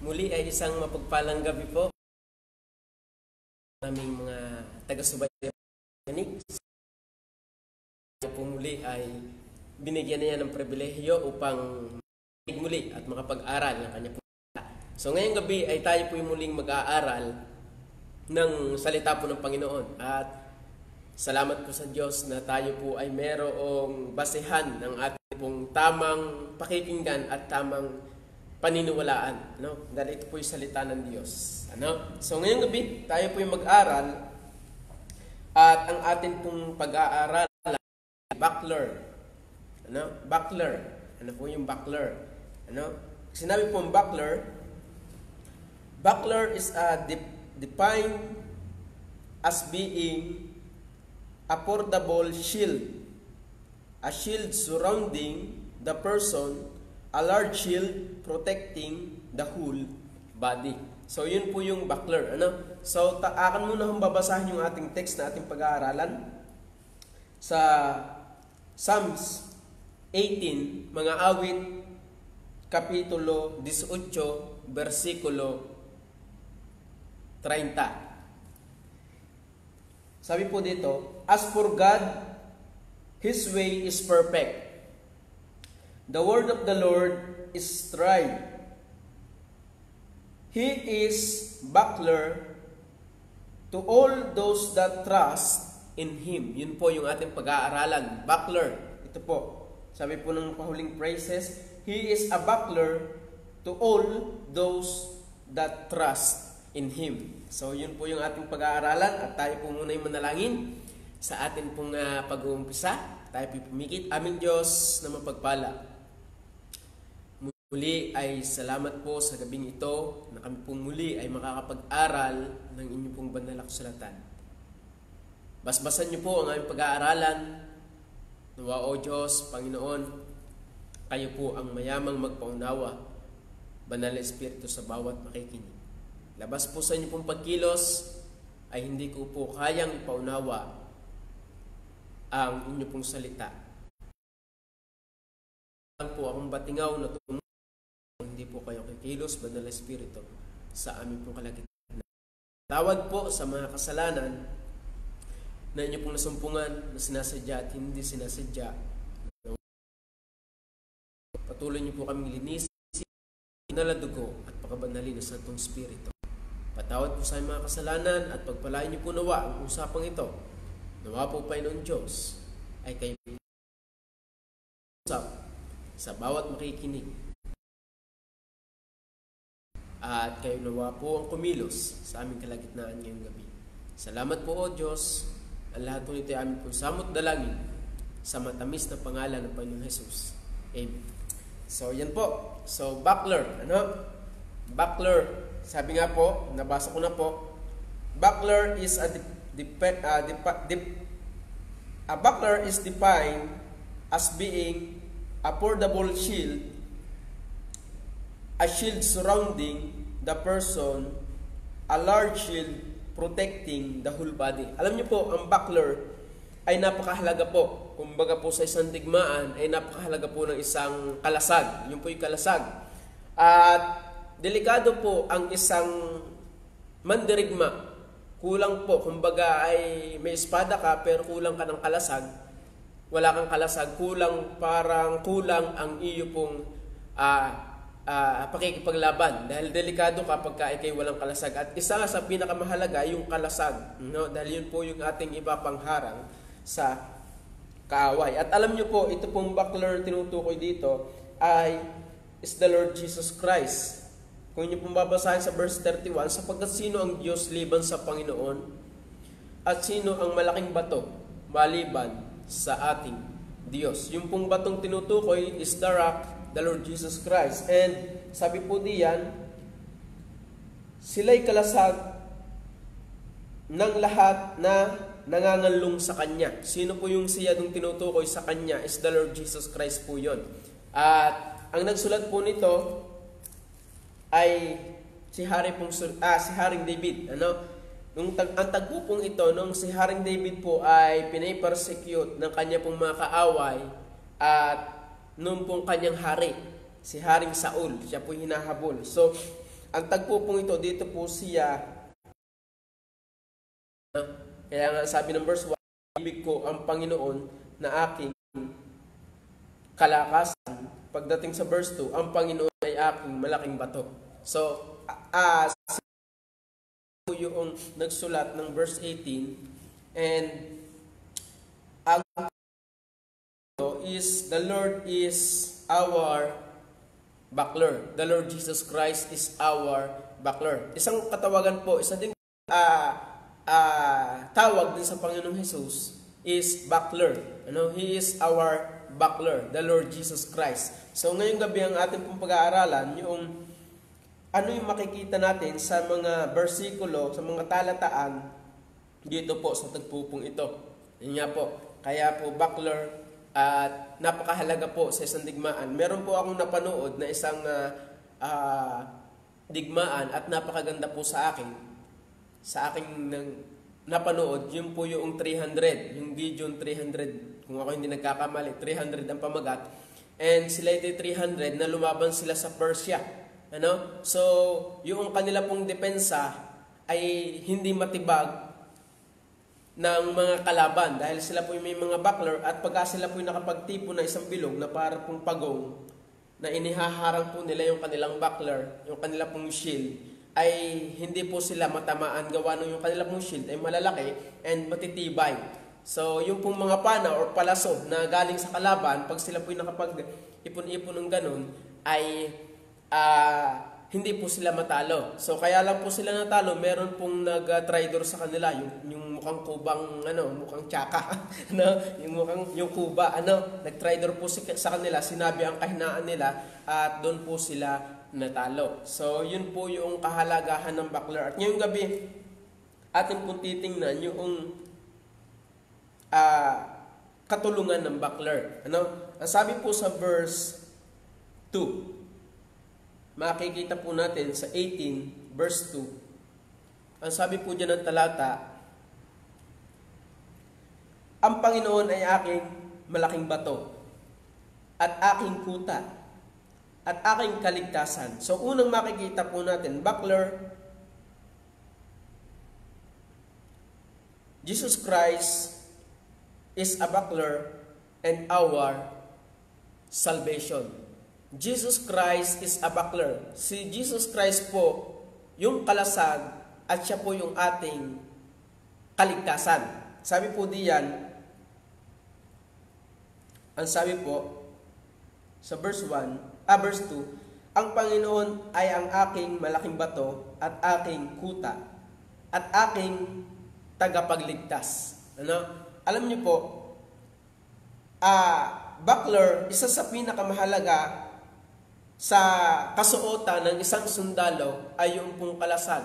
Muli ay isang mapagpalang gabi po naming mga taga-subaybay. Po muli ay binigyan niya ng pribilehyo upang muli at makapag-aral ng kanya po. So ngayong gabi ay tayo po muling mag-aaral ng salita po ng Panginoon. At salamat po sa Diyos na tayo po ay merong basehan ng ating pong tamang pakikinggan at tamang paniniwalaan, no? Dahil ito po yung salita ng Diyos, ano? So ngayong gabi tayo po yung mag-aral at ang atin pong pag-aaral buckler, ano? Buckler, ano po yung buckler, ano? Sinabi po ang buckler is defined as being a portable shield, a shield surrounding the person, a large shield protecting the whole body. So yun po yung buckler, ano? So akan muna hong babasahin yung ating text na ating pag-aaralan sa Psalms 18, mga awit kapitulo 18 versikulo 30. Sabi po dito, as for God, His way is perfect. The word of the Lord is tried. He is buckler to all those that trust in Him. Yun po yung ating pag-aaralan. Buckler. Ito po. Sabi po ng pahuling phrases, He is a buckler to all those that trust in Him. So yun po yung ating pag-aaralan at tayo po muna yung manalangin sa atin pong pag-uumpisa. Tayo po pumikit. Aming Diyos na mapagpala. Muli ay salamat po sa gabing ito na kami pong muli ay makakapag-aral ng inyong pong banal na kasulatan. Basbasan niyo po ang aming pag-aaralan. Nawa o Diyos, Panginoon, kayo po ang mayamang magpaunawa, banal na Espiritu sa bawat makikinig. Labas po sa inyo pong pagkilos ay hindi ko po kayang ipaunawa ang inyo pong salita. Lang po akong batingaw na tumungo, hindi po kayo kikilos, banal na Espiritu, sa aming pong kalagitnaan. Tawad po sa mga kasalanan na inyo pong nasumpungan, na sinasadya at hindi sinasadya. Patuloy niyo po kaming linisin, inaladugo at pakabanalin sa Santong Espiritu. Patawad po sa mga kasalanan at pagpalain niyo po nawa ang usapang ito. Nawa po, Panginoon Diyos, ay kayo usap sa bawat makikinig. At kayo nawa po ang kumilos sa aming kalagitnaan ngayong gabi. Salamat po, O Diyos. Ang lahat po nito ay aming po samot dalangin sa matamis na pangalan ng Panginoon Jesus. Amen. So, yan po. So, buckler. Ano? Buckler. Sabi nga po, nabasa ko na po, buckler is a buckler is defined as being a portable shield, a shield surrounding the person, a large shield protecting the whole body. Alam niyo po, ang buckler ay napakahalaga po. Kumbaga po sa isang digmaan ay napakahalaga po ng isang kalasag. Yun po yung kalasag. At delikado po ang isang mandirigma. Kulang po, kumbaga ay may espada ka pero kulang ka ng kalasag. Wala kang kalasag, parang kulang ang iyo pong pakikipaglaban. Dahil delikado kapag ka ikay walang kalasag. At isa sa pinakamahalaga yung kalasag, no? Dahil yun po yung ating ipapangharang sa kaaway. At alam nyo po, ito pong buckler tinutukoy dito is the Lord Jesus Christ. Kung inyo pong babasahin sa verse 31, sapagkat sino ang Diyos liban sa Panginoon at sino ang malaking bato maliban sa ating Diyos. Yung pong batong tinutukoy is the rock, the Lord Jesus Christ. And sabi po diyan, sila'y kalasag ng lahat na nangangalung sa Kanya. Sino po yung siya nung tinutukoy sa Kanya is the Lord Jesus Christ po yun. At ang nagsulat po nito ay si Haring David. Ano? Ang tagpo pong ito, nung si Haring David po ay pinapersecute ng kanya pong mga kaaway at nung pong kanyang hari, si Haring Saul, siya po hinahabol. So, ang tagpo pong ito, dito po siya, kaya nga sabi ng verse 1, ibig ko ang Panginoon na aking kalakasan. Pagdating sa verse 2, ang Panginoon ay aking malaking bato. So, yung nagsulat ng verse 18, and ang is, the Lord is our buckler. The Lord Jesus Christ is our buckler. Isang katawagan po, isa ding tawag din sa Panginoong Jesus is buckler. He is our buckler, the Lord Jesus Christ. So ngayong gabi ang ating pong pag-aaralan, yung ano yung makikita natin sa mga bersikulo, sa mga talataan dito po sa tagpupong ito. Yun nga po, kaya po buckler at napakahalaga po sa isang digmaan. Meron po akong napanood na isang digmaan at napakaganda po sa akin. Sa aking napanood, yun po yung 300, yung Gideon 300. Kung ako hindi nagkakamali, 300 ang pamagat. And sila ito 300 na lumaban sila sa Persia. So, yung kanila pong depensa ay hindi matibag ng mga kalaban dahil sila po may mga buckler at pagka sila po nakapagtipo na isang bilog na para pong pagong na inihaharang po nila yung kanilang buckler, yung kanila pong shield, ay hindi po sila matamaan gawa ng yung kanila pong shield ay malalaki and matitibay. So, yung pong mga pana or palaso na galing sa kalaban, pag sila po nakapag-ipon-ipon ng ganun, ay hindi po sila matalo. So kaya lang po sila natalo, meron pong nag-tridor sa kanila, yung mukhang kubang mukhang tsaka, yung kuba, nag-tridor po sa kanila, sinabi ang kahinaan nila at doon po sila natalo. So yun po yung kahalagahan ng buckler. At ngayong gabi, atin pong titingnan yung katulungan ng buckler. Ang sabi po sa verse 2, makikita po natin sa 18 verse 2. Ang sabi po diyan ng talata, ang Panginoon ay aking malaking bato at aking kuta at aking kaligtasan. So unang makikita po natin, buckler, Jesus Christ is a buckler and our salvation. Jesus Christ is a buckler. Si Jesus Christ po yung kalasag at siya po yung ating kaligtasan. Sabi po diyan, ang sabi po sa verse 2, ang Panginoon ay ang aking malaking bato at aking kuta at aking tagapagligtas. Alam niyo po, buckler, isa sa pinakamahalaga sa kasuotan ng isang sundalo ay yung pong kalasag.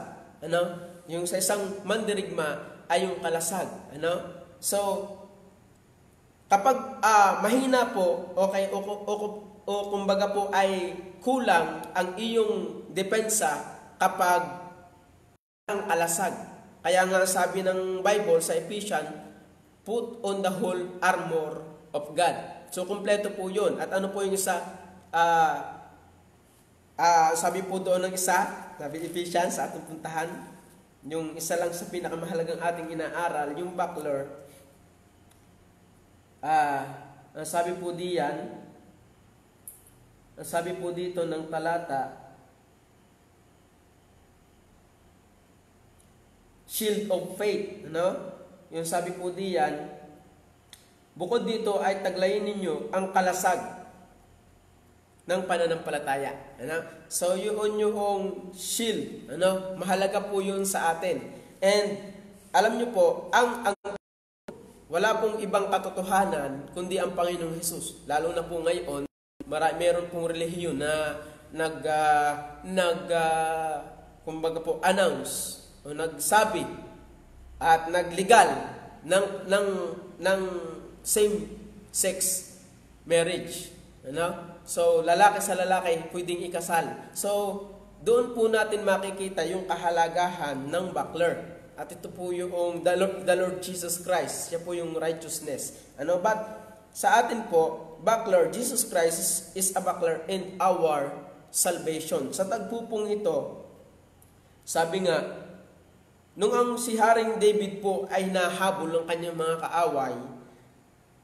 Yung sa isang mandirigma ay yung kalasag. So, kapag mahina po o kumbaga po ay kulang ang iyong depensa kapag ang kalasag. Kaya nga sabi ng Bible sa Ephesians, put on the whole armor of God. So, kumpleto po yun. At ano po yung isa? Sabi po doon ng isa, sabi Ephesians sa ating puntahan, yung isa lang sa pinakamahalagang ating inaaral, yung buckler. Sabi po diyan, sabi po dito ng talata, shield of faith, yung sabi po diyan, bukod dito ay taglayin ninyo ang kalasag ng pananampalataya. So yun yung shield. Mahalaga po yun sa atin. And alam nyo po, wala pong ibang katotohanan kundi ang Panginoong Hesus. Lalo na po ngayon, meron pong relihiyon na kumbaga po announce o nagsabi at nagligal ng same sex marriage. So, lalaki sa lalaki, pwedeng ikasal. So, doon po natin makikita yung kahalagahan ng buckler. At ito po yung the Lord Jesus Christ. Siya po yung righteousness. But sa atin po, buckler, Jesus Christ is a buckler in our salvation. Sa tagpupong ito, Sabi nga, nung ang si Haring David po ay nahabol ng kanyang mga kaaway,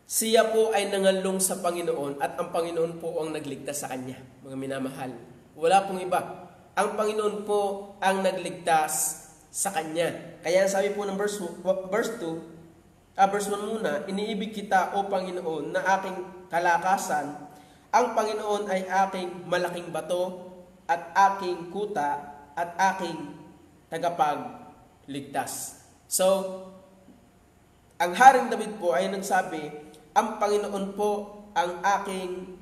siya po ay nangalong sa Panginoon at ang Panginoon po ang nagligtas sa kanya, mga minamahal. Wala pong iba. Ang Panginoon po ang nagligtas sa kanya. Kaya sabi po ng verse 1 muna, iniibig kita o Panginoon na aking kalakasan. Ang Panginoon ay aking malaking bato at aking kuta at aking tagapagligtas. So, ang Haring David po ay nagsabi, ang Panginoon po ang aking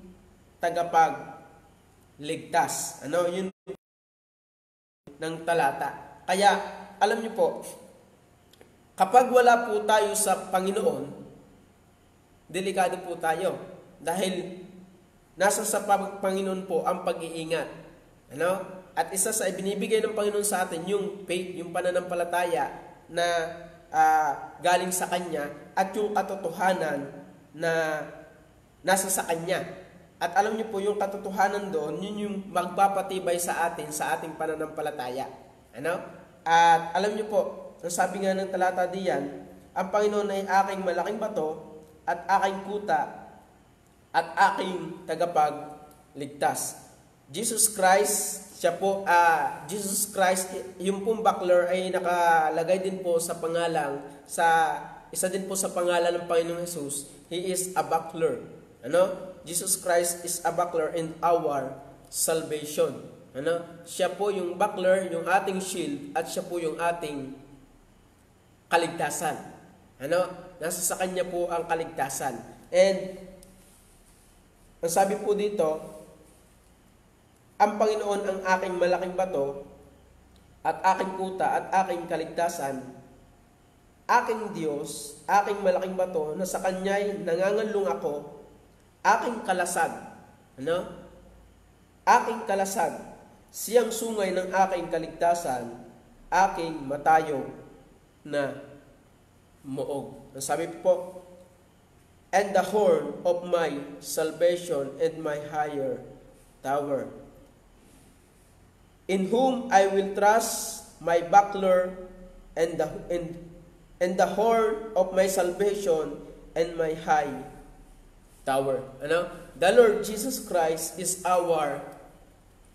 tagapagligtas. Ano? Yun ng talata. Kaya, alam niyo po, kapag wala po tayo sa Panginoon, delikado po tayo. Dahil nasa sa Panginoon po ang pag-iingat. Ano? At isa sa ibinibigay ng Panginoon sa atin, yung faith, yung pananampalataya na galing sa Kanya at yung katotohanan na nasa sa Kanya. At alam niyo po, yung katotohanan doon, yun yung magpapatibay sa atin, sa ating pananampalataya. Ano? At alam niyo po, sabi nga ng talata diyan, ang Panginoon ay aking malaking bato at aking kuta at aking tagapagligtas. Jesus Christ, Jesus Christ, yung pong buckler ay nakalagay din po sa pangalang, isa din po sa pangalan ng Panginoong Jesus. He is a buckler. Ano? Jesus Christ is a buckler in our salvation. Ano? Siya po yung buckler, yung ating shield, at siya po yung ating kaligtasan. Ano? Nasa sa Kanya po ang kaligtasan. And, ang sabi po dito, ang Panginoon ang aking malaking bato, at aking kuta, at aking kaligtasan, aking Diyos, aking malaking bato, na sa Kanya'y nangangalung ako, aking kalasag. Ano? Aking kalasag. Siyang sungay ng aking kaligtasan, aking matayo na moog. Ang sabi po, and the horn of my salvation and my higher tower, in whom I will trust, my buckler and the horn of my salvation and my high tower. Ano? The Lord Jesus Christ is our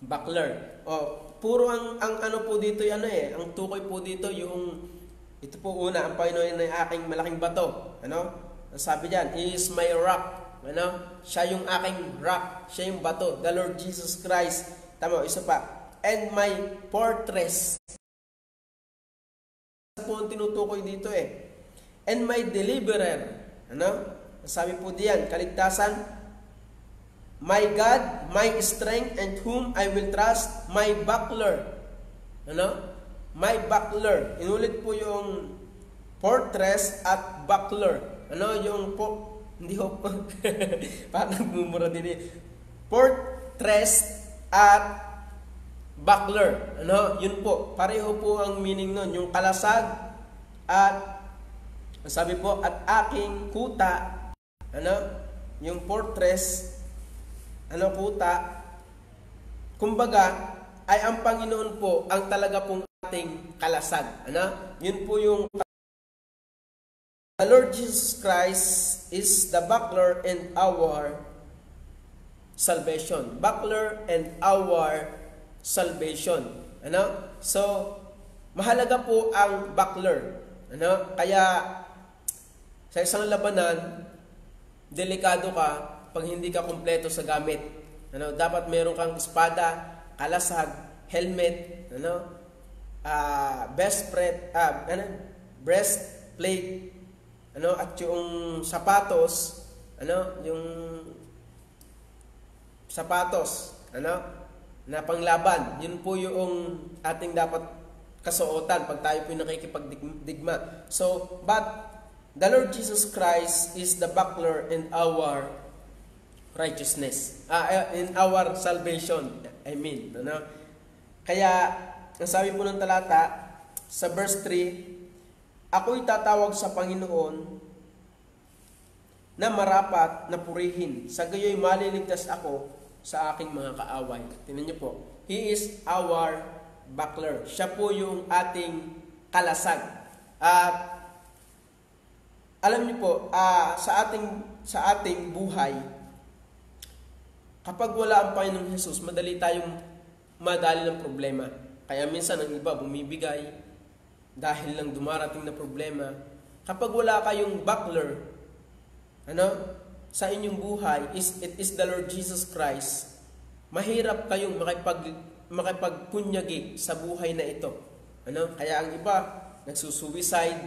buckler. Puro ang ano po dito ang tukoy po dito yung ito po una, ang Panginoon ay aking malaking bato. Ano? Sabi diyan, He is my rock. Ano? Siya yung aking rock, siya yung bato. The Lord Jesus Christ. Tama, isa pa. And my fortress. Ito po ang tinutukoy dito And my deliverer. Ano? Sabi po diyan, kaligtasan, my God, my strength, and whom I will trust, my buckler. Ano? My buckler. Inulit po yung fortress at buckler. Ano? Yung hindi ho parang nagmumura din Fortress at buckler. Ano? Yun po. Pareho po ang meaning nun. Yung kalasag at sabi po, at aking kuta. Ano? Yung fortress, kuta. Kumbaga, ay ang Panginoon po ang talaga pong ating kalasag. Ano? Yun po yung the Lord Jesus Christ is the buckler and our salvation. Buckler and our salvation. Ano? So, mahalaga po ang buckler. Ano? Kaya, sa isang labanan, delikado ka pag hindi ka kumpleto sa gamit. Ano? Dapat meron kang espada, kalasag, helmet, breastplate, at yung sapatos, yung sapatos, na panglaban. Yun po yung ating dapat kasuotan pag tayo po nakikipagdigma. So, but the Lord Jesus Christ is the buckler in our righteousness, in our salvation. Kaya, ang sabi po ng talata, sa verse 3, ako'y tatawag sa Panginoon na marapat na purihin. Sa gayo'y maliligtas ako sa aking mga kaaway. Tingnan niyo po. He is our buckler. Siya po yung ating kalasag. At alam niyo po, sa ating buhay, kapag wala ang Panginoong Hesus, madali ng problema. Kaya minsan ang iba bumibigay dahil lang dumarating na problema. Kapag wala kayong buckler, sa inyong buhay, it is the Lord Jesus Christ, mahirap kayong makipagpunyagi sa buhay na ito. Kaya ang iba nagsusuicide,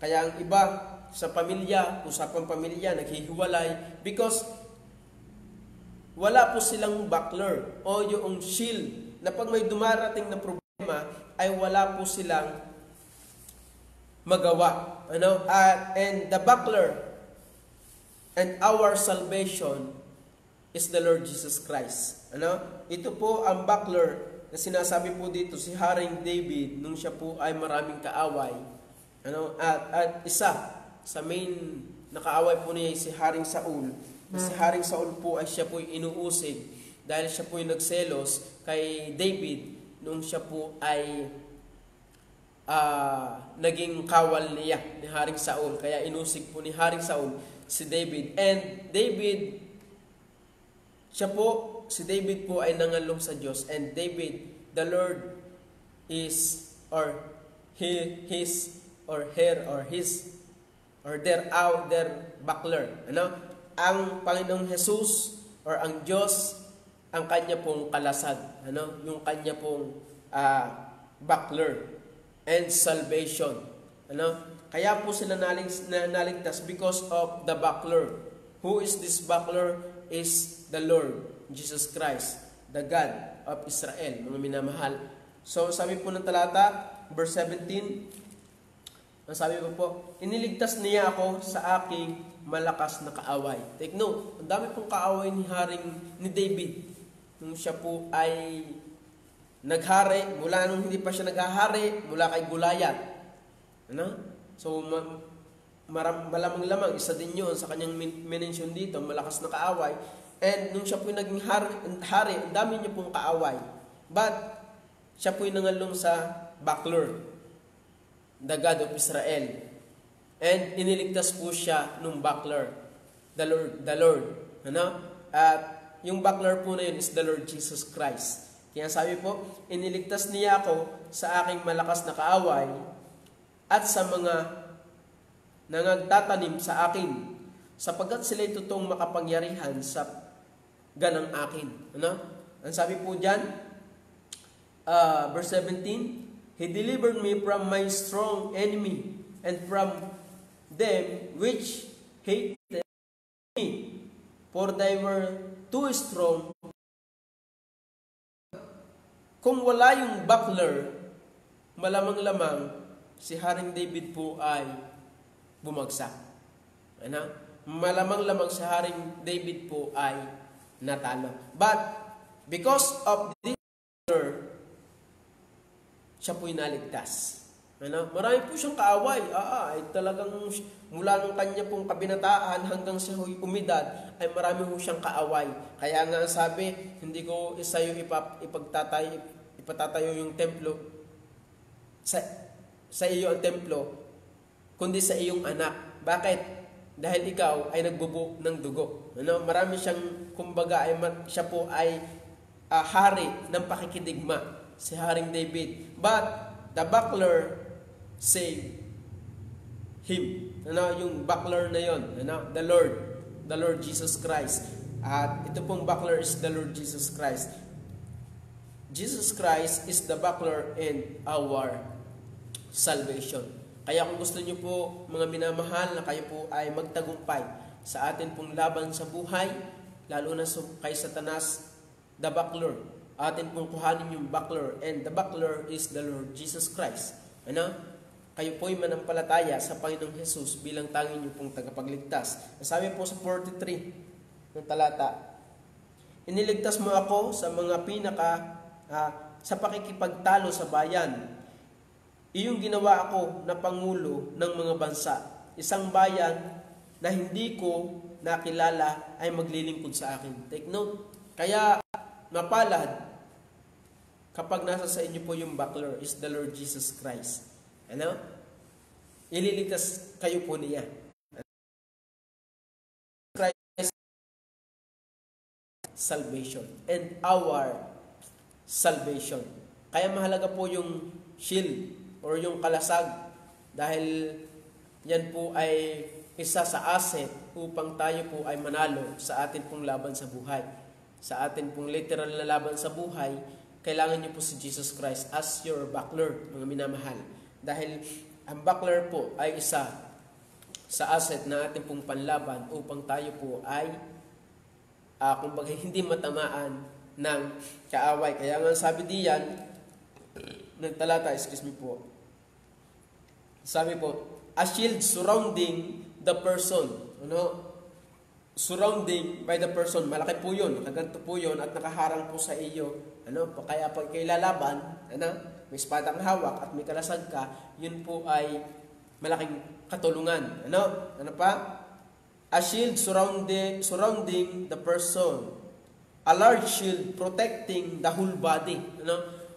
kaya ang iba sa pamilya, usapang pamilya, naghihiwalay because wala po silang buckler o yung shield na pag may dumarating na problema ay wala po silang magawa. And the buckler and our salvation is the Lord Jesus Christ. Ito po ang buckler na sinasabi po dito si Haring David nung siya po ay maraming kaaway. At isa sa main nakaaway po niya si Haring Saul. Si Haring Saul po ay siya po inuusig dahil siya po nagselos kay David nung siya po ay naging kawal niya ni Haring Saul. Kaya inusig po ni Haring Saul si David. And si David po ay nangalong sa Diyos. And David, the Lord is, or his, or her, or his, or their buckler. Ang Panginoong Jesus, or ang Diyos, ang kanya pong kalasag. Yung kanya pong buckler and salvation. Kaya po sila naligtas because of the buckler. Who is this buckler? Is the Lord Jesus Christ, the God of Israel, mga minamahal. So sabi po ng talata, verse 17, sabi po, iniligtas niya ako sa aking malakas na kaaway. Take note, ang dami pong kaaway ni David nung siya po ay naghari, mula nung hindi pa siya naghahari, mula kay Goliath. So, malamang-lamang, isa din yun sa kanyang mention dito, malakas na kaaway. And nung siya po naging hari, ang dami niya pong kaaway. But, siya po nangalong sa buckler, the God of Israel. And iniligtas po siya nung buckler, the Lord. At yung buckler po na yun is the Lord Jesus Christ. Kaya sabi po, iniligtas niya ako sa aking malakas na kaaway at sa mga nangagtatanim sa akin, sapagkat sila'y totoong makapangyarihan sa ganang akin. Ang sabi po dyan, verse 17, He delivered me from my strong enemy and from them which hated me, for they were too strong. Kung wala yung buckler, malamang-lamang si Haring David po ay bumagsak. Malamang-lamang si Haring David po ay natalo. But because of this buckler, siya po'y naligtas. Marami po siyang kaaway. Talagang mula ng kanya pong kabinataan hanggang siya umidad, ay marami po siyang kaaway. Kaya nga sabi, hindi ko sa'yo ipatatayo yung templo, sa iyo ang templo, kundi sa iyong anak. Bakit? Dahil ikaw ay nagbubo ng dugo. Marami siyang, kumbaga, siya po ay hari ng pakikidigma, si Haring David. But the buckler saved him. Yung buckler na yon, the Lord Jesus Christ. At ito pong buckler is the Lord Jesus Christ. Jesus Christ is the buckler and our salvation. Kaya kung gusto niyo po, mga minamahal, na kayo po ay magtagumpay sa atin pong laban sa buhay, lalo na kay Satanas, the buckler, atin pong kuhanin yung buckler, and the buckler is the Lord Jesus Christ. Kayo po ay manampalataya sa Panginoong Jesus bilang tanging niyo pong tagapagligtas. Sabi po sa 43 ng talata, iniligtas mo ako sa mga sa pakikipagtalo sa bayan. Iyong ginawa ako na pangulo ng mga bansa. Isang bayan na hindi ko nakilala ay maglilingkod sa akin. Take note. Kaya mapalad kapag nasa sa inyo po yung buckler is the Lord Jesus Christ. Ano? Ililigtas kayo po niya. Christ salvation and our salvation. Kaya mahalaga po yung shield or yung kalasag dahil yan po ay isa sa asset upang tayo po ay manalo sa atin pong laban sa buhay. Sa atin pong literal na laban sa buhay, kailangan niyo po si Jesus Christ as your buckler, mga minamahal. Dahil ang buckler po ay isa sa asset na atin pong panlaban upang tayo po ay kumbaga hindi matamaan ng kaaway. Kaya nga sabi diyan ng talata, sabi po, a shield surrounding the person. Surrounding by the person. Malaki po yun. Nakaganto po yun at nakaharang po sa iyo. Kaya pag kayo lalaban, may espadang hawak at may kalasag ka, yun po ay malaking katulungan. Ano pa? A shield surrounding the person. A large shield protecting the whole body.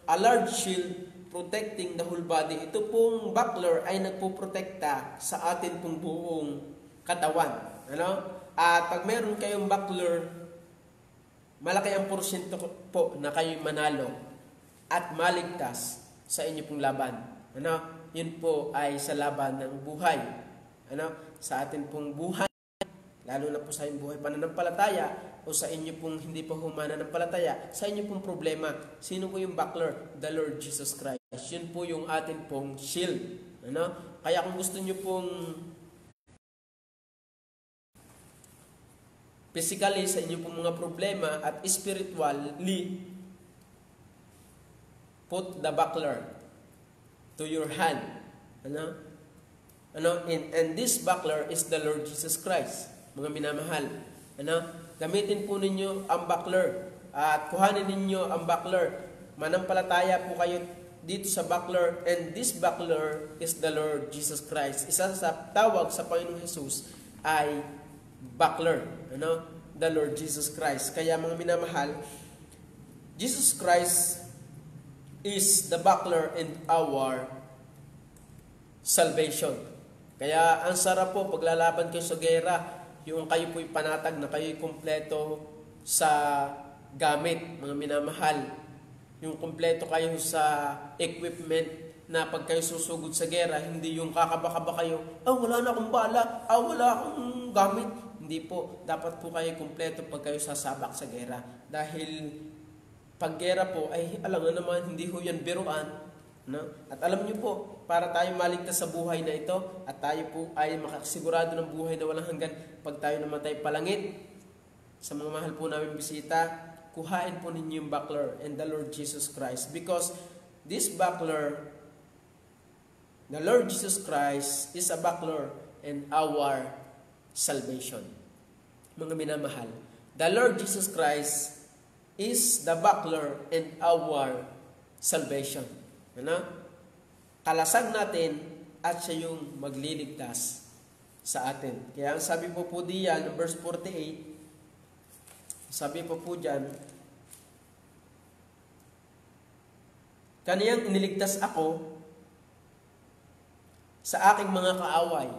A large shield protecting the whole body. Ito pong buckler ay nagpoprotekta sa atin pong buong katawan. At pag meron kayong buckler, malaki ang porsyento po na kayo manalo at maligtas sa inyo pong laban. Yun po ay sa laban ng buhay. Sa atin pong buhay, lalo na po sa inyong buhay pananampalataya o sa inyo pong hindi pa humananampalataya, sa inyo pong problema. Sino po yung buckler? The Lord Jesus Christ. Yun po yung atin pong shield. Kaya kung gusto nyo pong physically sa inyo pong mga problema at spiritually, put the buckler to your hand. And this buckler is the Lord Jesus Christ, mga minamahal. Gamitin po ninyo ang buckler at kuhanin ninyo ang buckler. Manampalataya po kayo dito sa buckler, and this buckler is the Lord Jesus Christ. Isa sa tawag sa Panginoong Jesus ay buckler, the Lord Jesus Christ. Kaya mga minamahal, Jesus Christ is the buckler in our salvation. Kaya ang sarap po paglalaban kayo sa gera, yung kayo po'y panatag na kayo'y kumpleto sa gamit, mga minamahal. Yung kumpleto kayo sa equipment na pag kayo susugod sa gera, hindi yung kakaba-kaba kayo, wala na akong bala, wala akong gamit. Hindi po, dapat po kayo kumpleto pag kayo sasabak sa gera. Dahil pag gera po, ay alam nga naman, hindi ho yan biruan. At alam niyo po, para tayo maligtas sa buhay na ito, at tayo po ay makasigurado ng buhay na walang hanggan, pag tayo namatay palangit, sa mga mahal po namin bisita, kuhain po ninyo yung buckler and the Lord Jesus Christ. Because this buckler, the Lord Jesus Christ is a buckler and our salvation. Mga minamahal, the Lord Jesus Christ is the buckler and our salvation. Kalasag natin at siya yung magliligtas sa atin. Kaya ang sabi po diyan, verse 48, sabi po diyan, kaniyang iniligtas ako sa aking mga kaaway.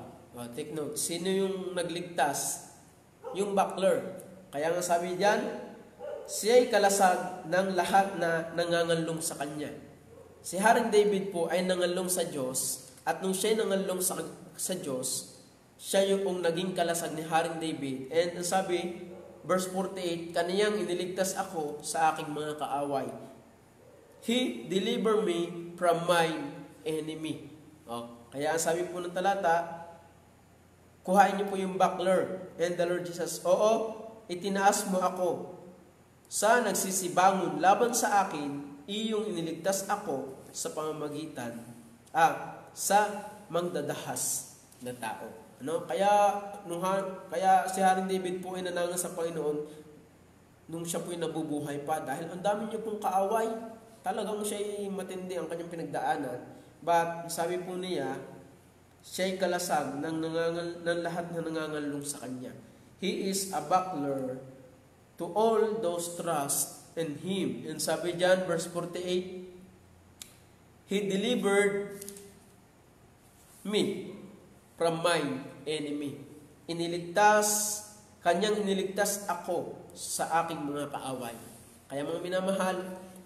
Take note, sino yung nagligtas? Yung buckler. Kaya nga sabi diyan, siya'y kalasag ng lahat na nangangalong sa kanya. Si Haring David po ay nangalong sa Diyos, at nung siya'y nangalong sa Diyos, siya yung naging kalasag ni Haring David. And sabi, verse 48, kaniyang iniligtas ako sa aking mga kaaway. He delivered me from my enemy. Kaya ang sabi po ng talata, kuhain niyo po yung buckler and the Lord Jesus. Itinaas mo ako sa nagsisibangon laban sa akin, iyong iniligtas ako sa pamamagitan sa mangdadahas na tao. Kaya si Haring David po ay nanangan sa Panginoon nung siya po ay nabubuhay pa, dahil ang dami niya pong kaaway. Talagang siya ay matindi ang kanyang pinagdaanan. But sabi po niya, siya ay kalasag ng lahat na nangangalong sa kanya. He is a buckler to all those trust in Him. And sabi dyan, verse 48, He delivered me from my enemy. Kanyang iniligtas ako sa aking mga kaaway. Kaya mga minamahal,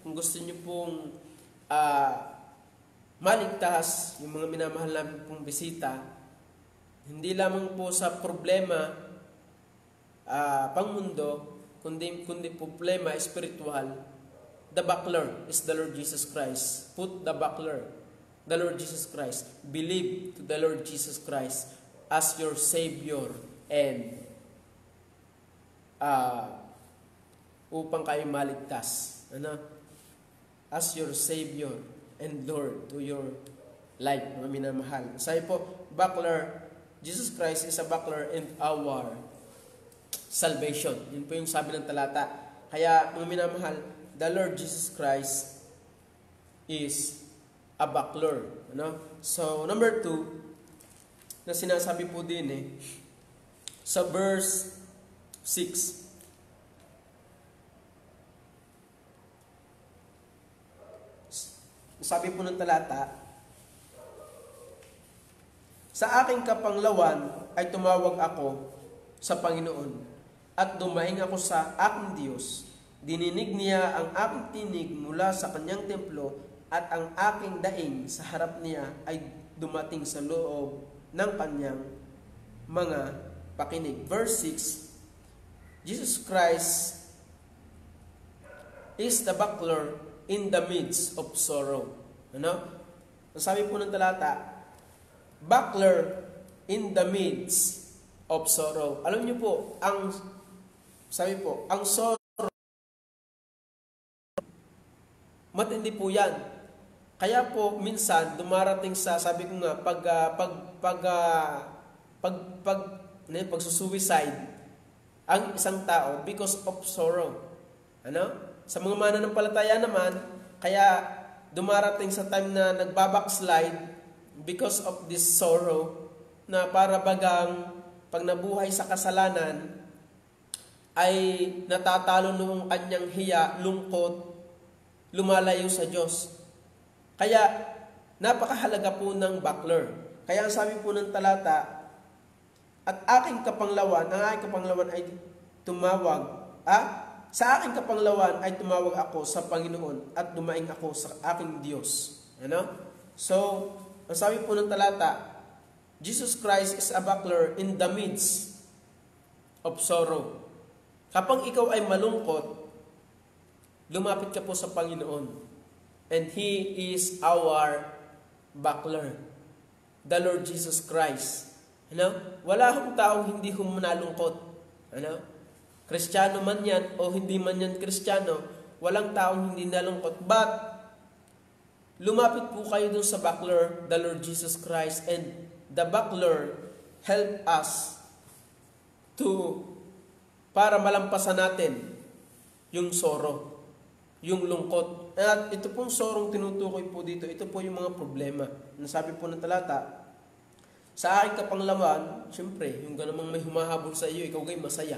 kung gusto niyo pong maligtas, yung mga minamahal namin pong bisita, hindi lamang po sa problema pangmundo, kundi problema spiritual. The buckler is the Lord Jesus Christ. Put the buckler, the Lord Jesus Christ. Believe to the Lord Jesus Christ as your Savior and upang kayo maligtas. As your Savior and Lord to your life, mga minamahal. Sabi po, buckler, Jesus Christ is a buckler in our salvation. Yun po yung sabi ng talata. Kaya, mga minamahal, the Lord Jesus Christ is a buckler. So, number 2, na sinasabi po din sa verse 6. Sabi po ng talata, sa aking kapanglawan ay tumawag ako sa Panginoon at dumaing ako sa aking Diyos. Dininig niya ang aking tinig mula sa kanyang templo at ang aking daing sa harap niya ay dumating sa loob ng kanyang mga pakinig. Verse 6, Jesus Christ is the buckler in the midst of sorrow. Sabi po ng talata, buckler in the midst of sorrow. Alam niyo po, ang sorrow, matindi po yan. Kaya po, minsan, dumarating sa, sabi ko nga, pagsusuicide ang isang tao because of sorrow. Sa mga mananampalataya naman, kaya dumarating sa time na nagbabackslide because of this sorrow, na para bagang pag nabuhay sa kasalanan, ay natatalo noong kanyang hiya, lungkot, lumalayo sa Diyos. Kaya, napakahalaga po ng buckler. Kaya ang sabi po ng talata, at aking kapanglawan, ang aking kapanglawan ay tumawag, sa aking kapanglawan ay tumawag ako sa Panginoon at dumaing ako sa aking Diyos. So, ang sabi po ng talata, Jesus Christ is a buckler in the midst of sorrow. Kapag ikaw ay malungkot, lumapit ka po sa Panginoon. And He is our buckler. The Lord Jesus Christ. Wala akong taong hindi humanalungkot. Kristiyano man yan o hindi man yan Kristiyano, walang taong hindi nalungkot. But, lumapit po kayo dun sa buckler, the Lord Jesus Christ, and the buckler help us para malampasan natin yung sorrow, yung lungkot. At ito pong sorong tinutukoy po dito, ito po yung mga problema. Nasabi po ng talata, sa aking kapanglawan, siyempre, yung ganamang may humahabol sa iyo, ikaw gay masaya.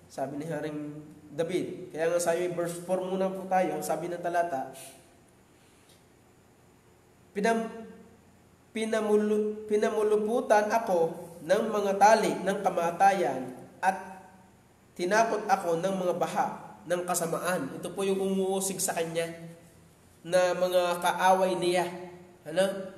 Sabi ni Haring David. Kaya nga sabi, verse 4 muna po tayo, sabi ng talata, pinamuluputan ako ng mga tali ng kamatayan at tinakot ako ng mga baha ng kasamaan. Ito po yung umuusig sa kanya na mga kaaway niya.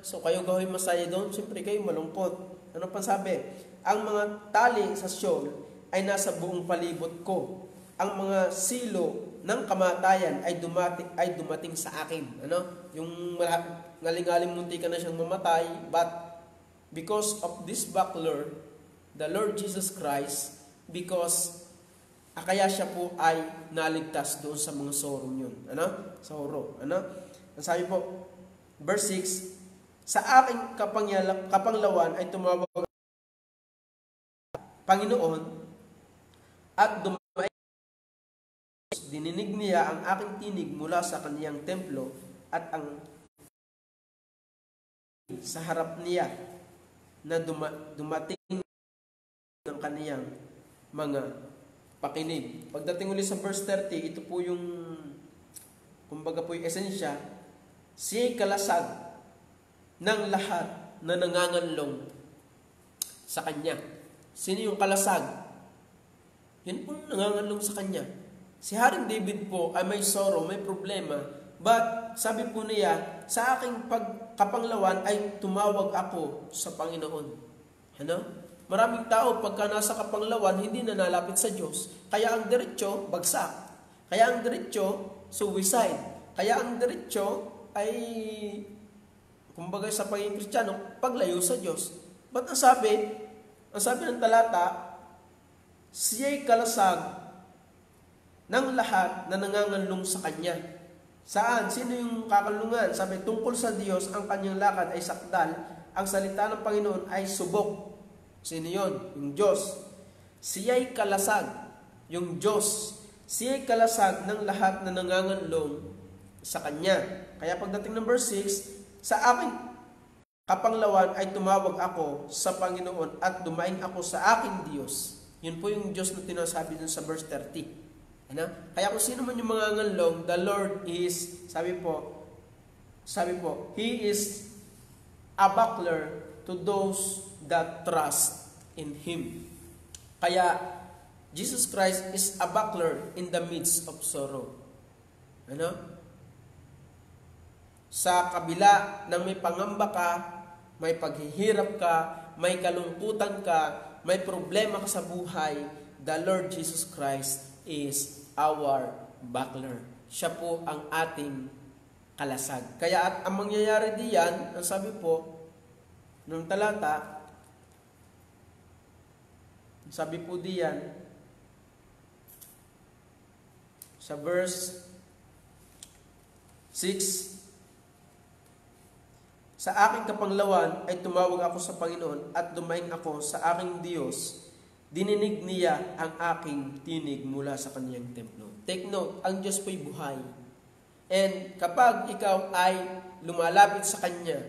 So kayo gawin masaya doon, siyempre kayo malungkot. Ano pa sabi? Ang mga tali sa Sheol ay nasa buong palibot ko. Ang mga silo ng kamatayan ay dumating sa akin. Yung ngaling-ngaling munti ka na siyang mamatay, but because of this buckler, the Lord Jesus Christ, because kaya siya po ay naligtas doon sa mga sorrow yun. Sorrow. Ang sabi po, verse 6, sa aking kapanglawan ay tumawag Panginoon at dumaing. Dininig niya ang aking tinig mula sa kaniyang templo at ang sa harap niya na dumating ng kaniyang mga pakinig. Pagdating ulit sa verse 30, ito po yung, kumbaga po yung esensya, siya'y kalasag ng lahat na nanganganlong sa Kanya. Sino yung kalasag? Yun po nanganganlong sa Kanya. Si Haring David po ay may sorrow, may problema, but sabi po niya, sa aking pagkapanglawan ay tumawag ako sa Panginoon. Ano? Maraming tao pagka nasa kapanglawan, hindi na nalapit sa Diyos. Kaya ang diretsyo, bagsak. Kaya ang diretsyo, suicide. Kaya ang diretsyo ay, kumbaga sa pagiging Kristiyano, paglayo sa Diyos. Ba't ang sabi ng talata, siya'y kalasag ng lahat na nanganganlong sa Kanya. Saan? Sino yung kakalungan? Sabi, tungkol sa Diyos, ang Kanyang lakad ay sakdal, ang salita ng Panginoon ay subok. Sino yun? Yung Diyos. Siya'y kalasag, yung Diyos. Siya'y kalasag ng lahat na nanganganlong sa Kanya. Kaya pagdating ng verse 6, sa aking kapanglawan ay tumawag ako sa Panginoon at dumaing ako sa aking Diyos. Yun po yung Diyos na tinasabi dun sa verse 30. Ano? Kaya kung sino man yung mga nganlong, the Lord is, sabi po, He is a buckler to those that trust in Him. Kaya, Jesus Christ is a buckler in the midst of sorrow. Ano? Sa kabila ng may pangamba ka, may paghihirap ka, may kalungkutan ka, may problema ka sa buhay, the Lord Jesus Christ is our buckler. Siya po ang ating kalasag. Kaya at ang mangyayari diyan, ang sabi po ng talata, sabi po diyan sa verse 6, sa aking kapanglawan ay tumawag ako sa Panginoon at dumaing ako sa aking Diyos. Dininig niya ang aking tinig mula sa Kanyang templo. Take note, ang Diyos po'y buhay. And kapag ikaw ay lumalapit sa Kanya,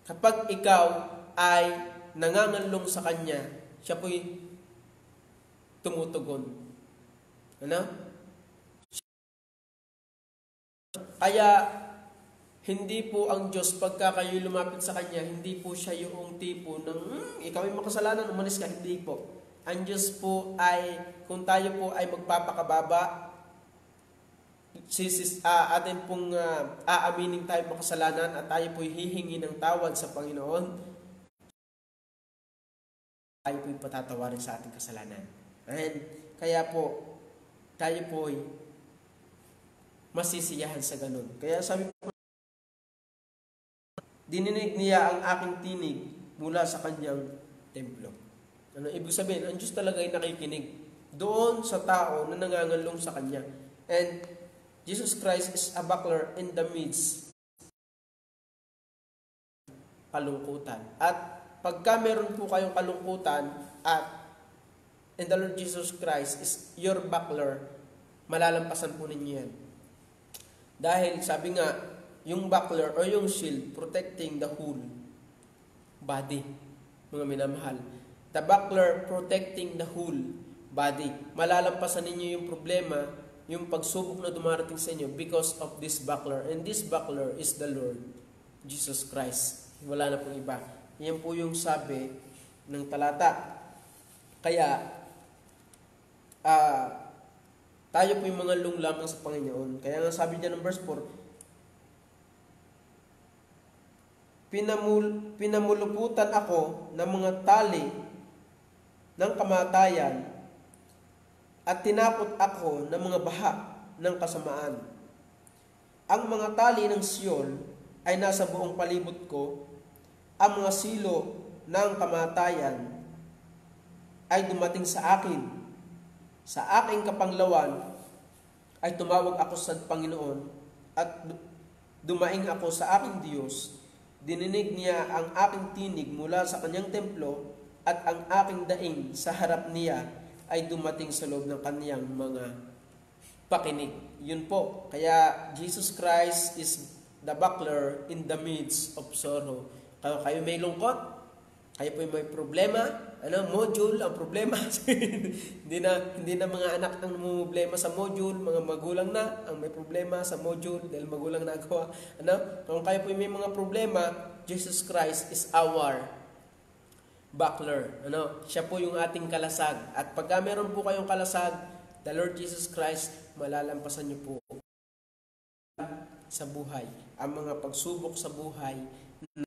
kapag ikaw ay nanganganlong sa Kanya, siya po'y tumutugon. Ano? Kaya, hindi po ang Diyos, pagka kayo lumapit sa Kanya, hindi po siya yung tipo ng, ikaw ay makasalanan, umalis ka, hindi po. Ang Diyos po ay, kung tayo po ay magpapakababa, atin pong aaminin tayo makasalanan at tayo po hihingi ng tawad sa Panginoon, tayo po patatawarin sa ating kasalanan. And kaya po, tayo po ay masisiyahan sa ganun. Kaya sabi po, dininig niya ang aking tinig mula sa Kanyang templo. Ano ibig sabihin? Ang Diyos talaga ay nakikinig doon sa tao na nanganganlong sa Kanya. And Jesus Christ is a buckler in the midst kalungkutan. At pagka meron po kayong kalungkutan and the Lord Jesus Christ is your buckler, malalampasan po ninyo yan. Dahil sabi nga, yung buckler or yung shield protecting the whole body, mga minamahal. The buckler protecting the whole body. Malalampasan ninyo yung problema, yung pagsubok na dumarating sa inyo because of this buckler. And this buckler is the Lord Jesus Christ. Wala na pong iba. Yan po yung sabi ng talata. Kaya, tayo po yung mga lung lamang sa Panginoon. Kaya nga sabi niya ng verse 4, pinamuluputan ako ng mga tali ng kamatayan at tinapot ako ng mga baha ng kasamaan. Ang mga tali ng Sion ay nasa buong palibot ko, ang mga silo ng kamatayan ay dumating sa akin. Sa aking kapanglawan ay tumawag ako sa Panginoon at dumaing ako sa aking Diyos. Dininig niya ang aking tinig mula sa Kanyang templo at ang aking daing sa harap niya ay dumating sa loob ng Kanyang mga pakinig. Yun po. Kaya Jesus Christ is the buckler in the midst of sorrow. Kayo may lungkot, Kayo po may problema, module ang problema. hindi na mga anak ang problema sa module, mga magulang na ang may problema sa module dahil magulang nagawa. Kung kayo po may mga problema, Jesus Christ is our buckler. Siya po yung ating kalasag. At pagka meron po kayong kalasag, the Lord Jesus Christ, malalampasan niyo po sa buhay. Ang mga pagsubok sa buhay na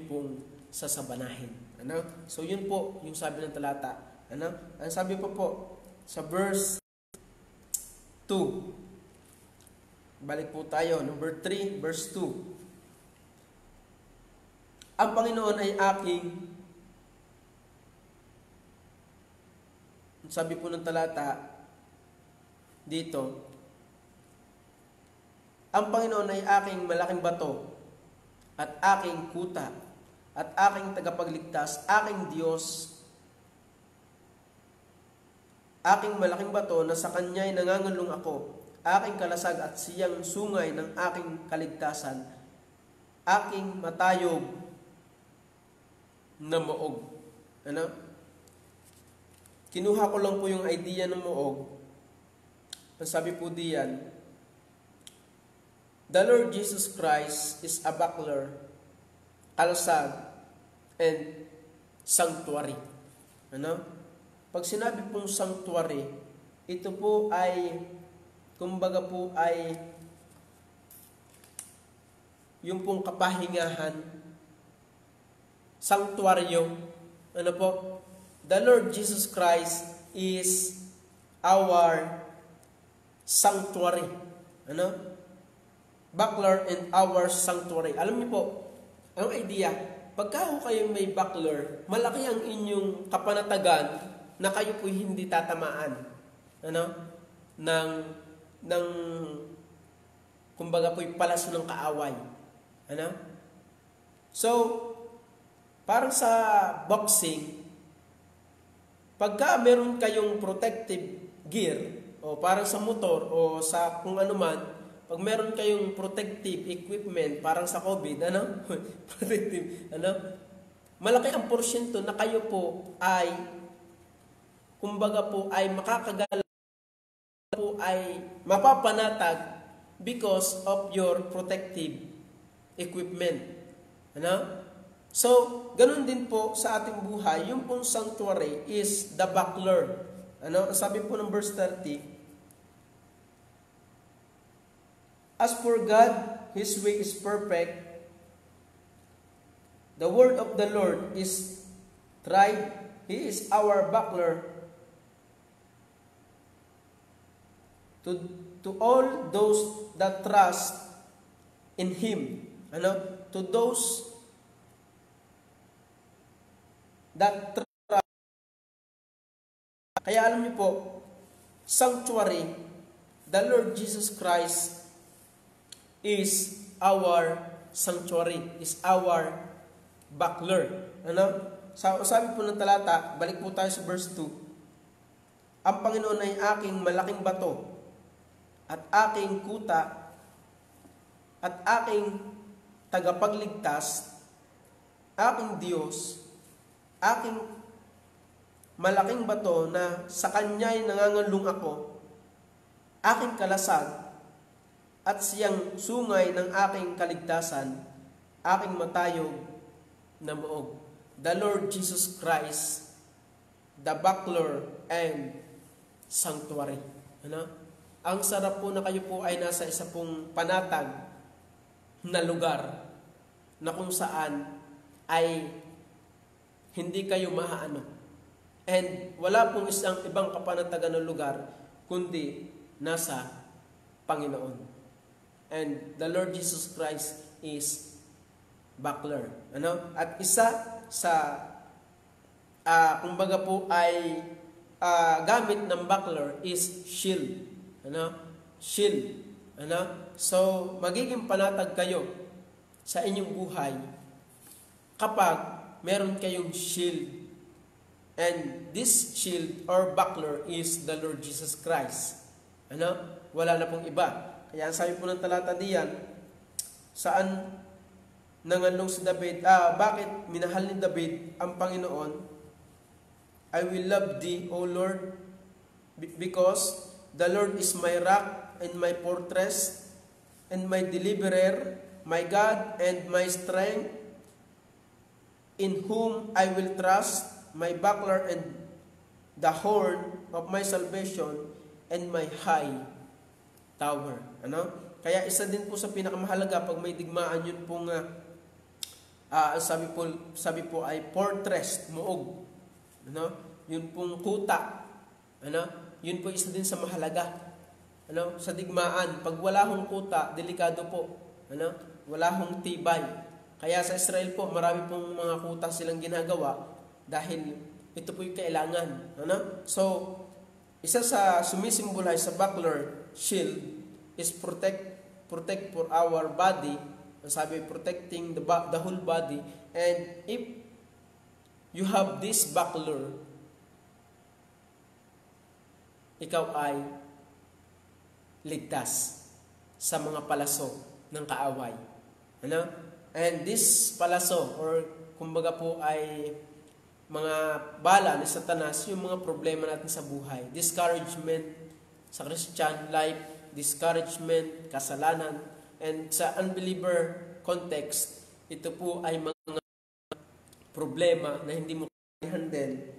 pong sasabanahin. So yun po yung sabi ng talata. Ang sabi po sa verse 2. Balik po tayo, number 3, verse 2. Ang Panginoon ay aking, sabi po ng talata dito, ang Panginoon ay aking malaking bato at aking kuta at aking tagapagligtas, aking Diyos, aking malaking bato na sa Kanya'y nangangalung ako, aking kalasag at siyang sungay ng aking kaligtasan, aking matayog na moog. Kinuha ko lang po yung idea ng moog. Ang sabi po diyan, the Lord Jesus Christ is a buckler, kalasag, and sanctuary. Pag sinabi pong sanctuary, ito po ay, kumbaga po ay, yung pong kapahingahan, sanctuaryo. The Lord Jesus Christ is our sanctuary. Buckler and our sanctuary. Alam niyo po, anong idea? Pagka kayo may buckler, malaki ang inyong kapanatagan na kayo po hindi tatamaan. Ng kumbaga po'y palas ng kaaway. So, parang sa boxing, pagka meron kayong protective gear, o parang sa motor, o sa kung ano man, pag meron kayong protective equipment, parang sa COVID, protective, malaki ang porsyento na kayo po ay, kumbaga po ay makakagalaw, po ay mapapanatag because of your protective equipment. So, ganun din po sa ating buhay, yung pong sanctuary is the buckler. Sabi po ng verse 30, as for God, His way is perfect. The word of the Lord is tried. He is our buckler. To all those that trust in Him. To those that trust. Kaya alam niyo po, sanctuary, the Lord Jesus Christ is our sanctuary, is our buckler. Sabi po ng talata, balik po tayo sa verse 2. Ang Panginoon ay aking malaking bato, at aking kuta, at aking tagapagligtas, aking Diyos, aking malaking bato na sa Kanya'y nangangalung ako, aking kalasag, at siyang sungay ng aking kaligtasan, aking matayog na moog. The Lord Jesus Christ, the buckler and sanctuary. Ang sarap po na kayo po ay nasa isa pong panatag na lugar na kung saan ay hindi kayo maaano. And wala pong isang ibang kapanatagan ng lugar kundi nasa Panginoon. And the Lord Jesus Christ is buckler. At isa sa kumbaga po ay gamit ng buckler is shield. Shield. So, magiging panatag kayo sa inyong buhay kapag meron kayong shield. And this shield or buckler is the Lord Jesus Christ. Wala na pong iba. Kaya sabi po ng talata diyan, saan nangalong si David, bakit minahal ni David ang Panginoon? I will love thee, O Lord, because the Lord is my rock and my fortress and my deliverer, my God and my strength, in whom I will trust, my buckler and the horn of my salvation and my high tower. Ano? Kaya isa din po sa pinakamahalaga pag may digmaan, yun pong sabi po ay fortress, muog. Ano? Yun pong kuta. Ano? Yun po isa din sa mahalaga. Ano? Sa digmaan, pag wala hong kuta, delikado po. Ano? Wala hong tibay. Kaya sa Israel po, marami pong mga kuta silang ginagawa dahil ito po yung kailangan. Ano? So, isa sa sumisimbolize sa buckler, shield, is protect for our body. Sabi, protecting the whole body. And if you have this buckler, ikaw ay ligtas sa mga palaso ng kaaway. Ano? And this palaso, or kumbaga po ay mga bala ni Satanas, yung mga problema natin sa buhay. Discouragement sa Christian life, discouragement, kasalanan, and sa unbeliever context, ito po ay mga problema na hindi mo i-handle.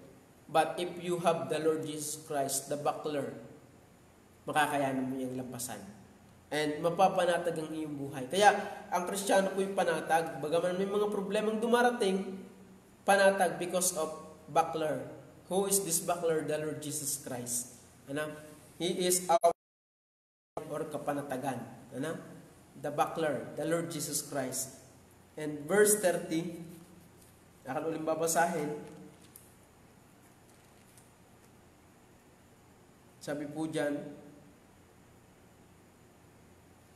But if you have the Lord Jesus Christ, the buckler, makakayanan mo yung lampasan. And mapapanatag ang iyong buhay. Kaya, ang Kristiyano po yung panatag. Bagaman may mga problemang dumarating, panatag because of buckler. Who is this buckler? The Lord Jesus Christ. Ano? He is our or kapanatagan. Ano? The buckler, the Lord Jesus Christ. And verse 30, akan uling babasahin. Sabi po dyan,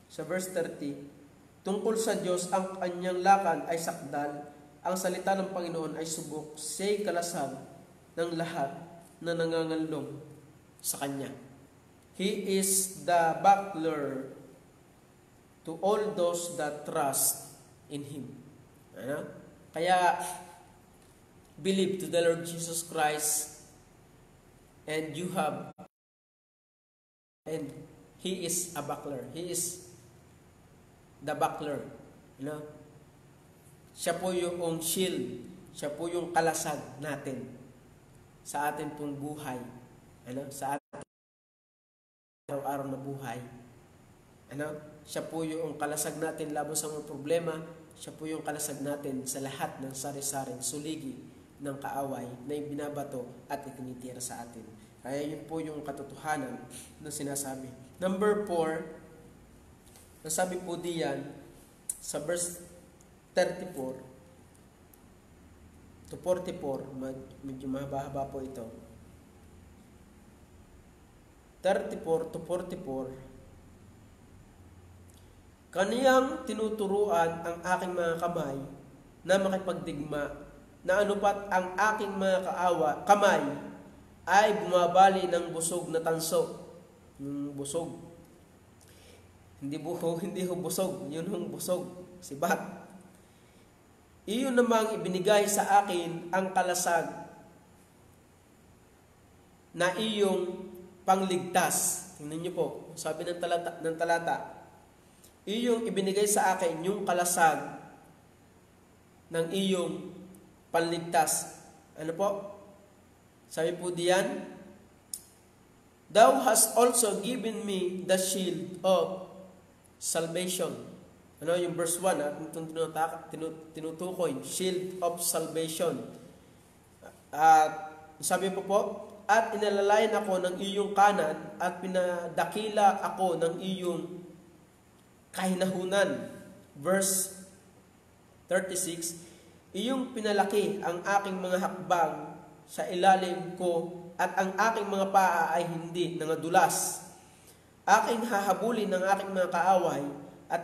sa verse 30, tungkol sa Diyos, ang kanyang lakad ay sakdal, ang salita ng Panginoon ay subok, siya'y kalasag ng lahat na nangangalong sa Kanya. He is the buckler to all those that trust in Him. Ano? Kaya, believe to the Lord Jesus Christ, and you have, and He is a buckler. He is the buckler. You know? Siya po yung shield. Siya po yung kalasag natin sa atin pong buhay. Ano? Sa ating araw-araw na buhay. Ano? Siya po yung kalasag natin laban sa mga problema. Siya po yung kalasag natin sa lahat ng sari-saring suligi ng kaaway na ibinabato at itinitira sa atin. Kaya yun po yung katotohanan na sinasabi. Number 4, nasabi po diyan sa verse 34 to 44, medyo mahaba-haba po ito. 34 to 44, kaniyang tinuturuan ang aking mga kamay na makipagdigma, na anupat ang aking mga kamay ay bumabali ng busog na tanso. Yung busog. Hindi ho busog. Yun hong busog. Sibat. Iyon namang ibinigay sa akin ang kalasag na iyong pangligtas. Tingnan niyo po. Sabi ng talata. Iyong ibinigay sa akin yung kalasag ng iyong panligtas. Ano po? Sabi po diyan, Thou hast also given me the shield of salvation. Ano yung verse 1, tinutukoy, shield of salvation. At sabi po, at inalalayan ako ng iyong kanan at pinadakila ako ng iyong kahinahunan. Verse 36, iyong pinalaki ang aking mga hakbang sa ilalim ko at ang aking mga paa ay hindi nangadulas. Aking hahabulin ng aking mga kaaway at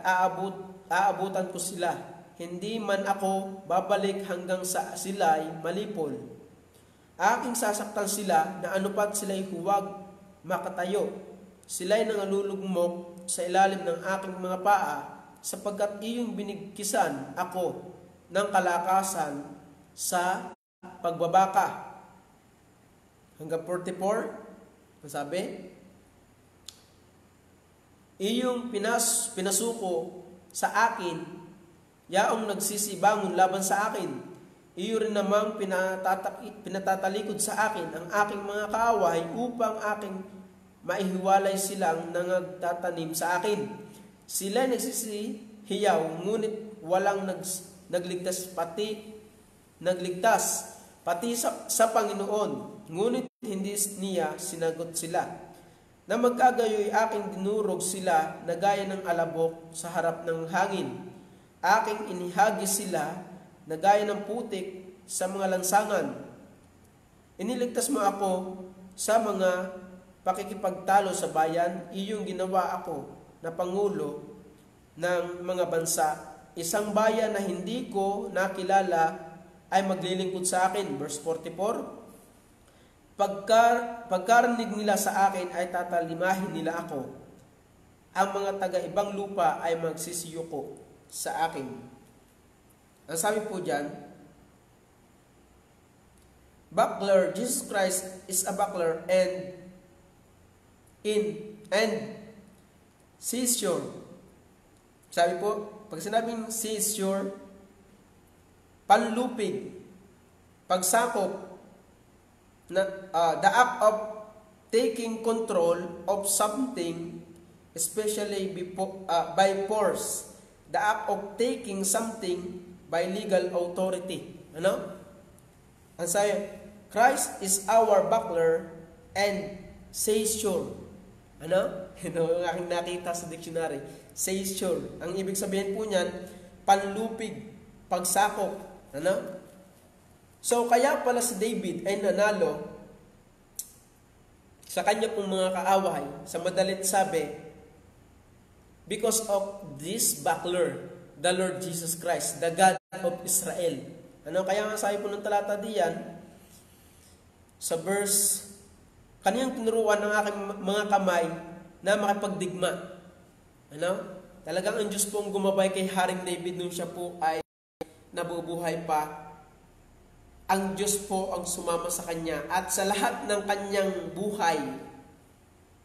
aabutan ko sila. Hindi man ako babalik hanggang sa sila'y malipol. Aking sasaktan sila na anupat sila'y huwag makatayo. Sila'y nangalulugmok sa ilalim ng aking mga paa sapagkat iyong binigkisan ako ng kalakasan sa pagbabaka. Hanggang 44, ang sabi, iyong pinasuko sa akin, yaong nagsisibangon laban sa akin. Iyo rin namang pinatatalikod sa akin ang aking mga kaaway upang aking maihiwalay silang nangagtatanim sa akin. Sila nagsisihiyaw, ngunit walang nagligtas pati sa Panginoon, ngunit hindi niya sinagot sila. Na magkagayoy aking dinurog sila na gaya ng alabok sa harap ng hangin. Aking inihagis sila na gaya ng putik sa mga lansangan. Iniligtas mo ako sa mga pakikipagtalo sa bayan, iyong ginawa ako na pangulo ng mga bansa. Isang bayan na hindi ko nakilala ay maglilingkod sa akin. Verse 44, pagkarinig nila sa akin ay tatalimahin nila ako. Ang mga taga-ibang lupa ay magsisiyuko sa akin. Ang sabi po dyan, buckler, Jesus Christ is a buckler and seizure. Sabi po, pag sinabing seizure, panlupig, pagsakop, the act of taking control of something, especially by force, the act of taking something by legal authority. Ano? Ang sabi, Christ is our buckler and seizure. Ano? Ito ang aking nakita sa dictionary. Seizure. Ang ibig sabihin po niyan, panlupig, pagsakop. Ano? So, kaya pala si David ay nanalo sa kanya pong mga kaaway. Sa madalit sabi, because of this buckler, the Lord Jesus Christ, the God of Israel. Ano? Kaya nga sabi po ng talata diyan, sa verse, kaniyang tinuruan ng aking mga kamay na makipagdigma. Ano? Talagang ang Diyos po ang gumabay kay Haring David nung siya po ay nabubuhay pa. Ang Diyos po ang sumama sa kanya at sa lahat ng kanyang buhay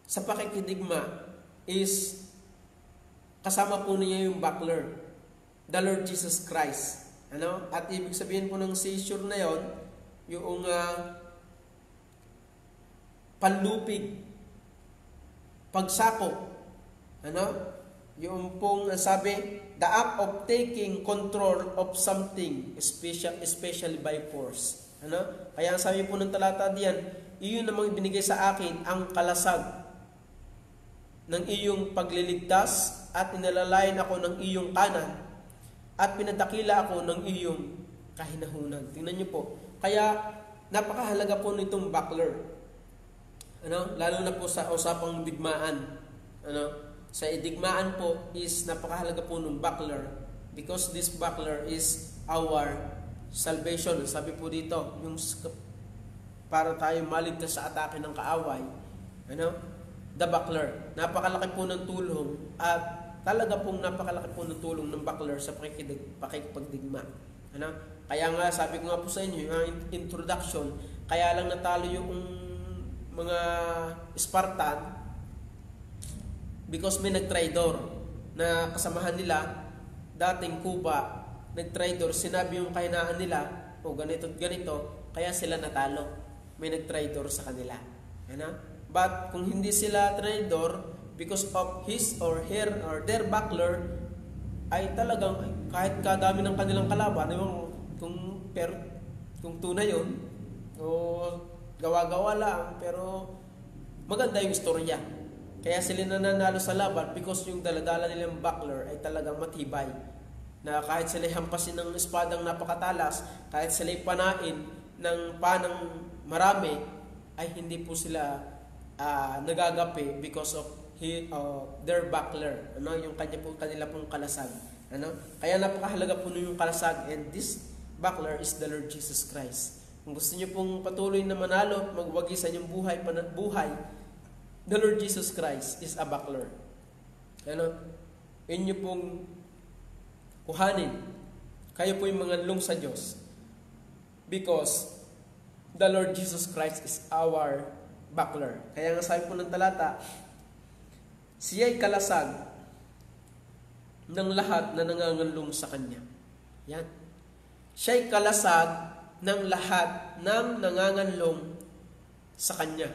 sa pakikidigma is kasama po niya yung buckler, the Lord Jesus Christ. Ano? At ibig sabihin po ng seizure na yon, yung panlupig, pagsakop. Ano? Yung pong sabi, the act of taking control of something, especially by force. Ano? Kaya ang sabi po ng talata diyan, iyon namang ibinigay sa akin ang kalasag ng iyong pagliligtas at inalalayan ako ng iyong kanan at pinadakila ako ng iyong kahinahunan. Tingnan niyo po. Kaya napakahalaga po nitong buckler. Ano? Lalo na po sa usapang digmaan. Ano? Sa digmaan po is napakahalaga po ng buckler because this buckler is our salvation. Sabi po dito, yung para tayo maligtas sa atake ng kaaway. Ano? The buckler. Napakalaki po ng tulong at talaga pong napakalaki po ng tulong ng buckler sa pakikipagdigma. Ano? Kaya nga, sabi ko nga po sa inyo, yung introduction, kaya lang natalo yung mga Spartan because may nagtraidor na kasamahan nila, dating Cuba, nagtraidor, sinabi yung kahinaan nila, o ganito at ganito, kaya sila natalo. May nagtraidor sa kanila. Ano? But kung hindi sila traidor, because of his or her or their buckler, ay talagang kahit kadami ng kanilang kalaban, kung tunay yun, o gawa-gawa lang, pero maganda yung istorya. Kaya sila nananalo sa laban because yung daladala nilang buckler ay talagang matibay. Na kahit sila hampasin ng espadang napakatalas, kahit sila panain ng panang marami, ay hindi po sila nagagapi because of their buckler, ano, yung kanila pong kalasag. Ano? Kaya napakahalaga po yung kalasag, and this buckler is the Lord Jesus Christ. Kung gusto niyo pong patuloy na manalo, magwagi sa inyong buhay, the Lord Jesus Christ is a buckler. Ano? Inyo pong kuhanin. Kayo po yung manganlong sa Diyos. Because the Lord Jesus Christ is our buckler. Kaya nga sabi po ng talata, siya'y kalasag ng lahat na nanganganlong sa Kanya. Yan. Siya'y kalasag ng lahat ng nanganganlong sa Kanya.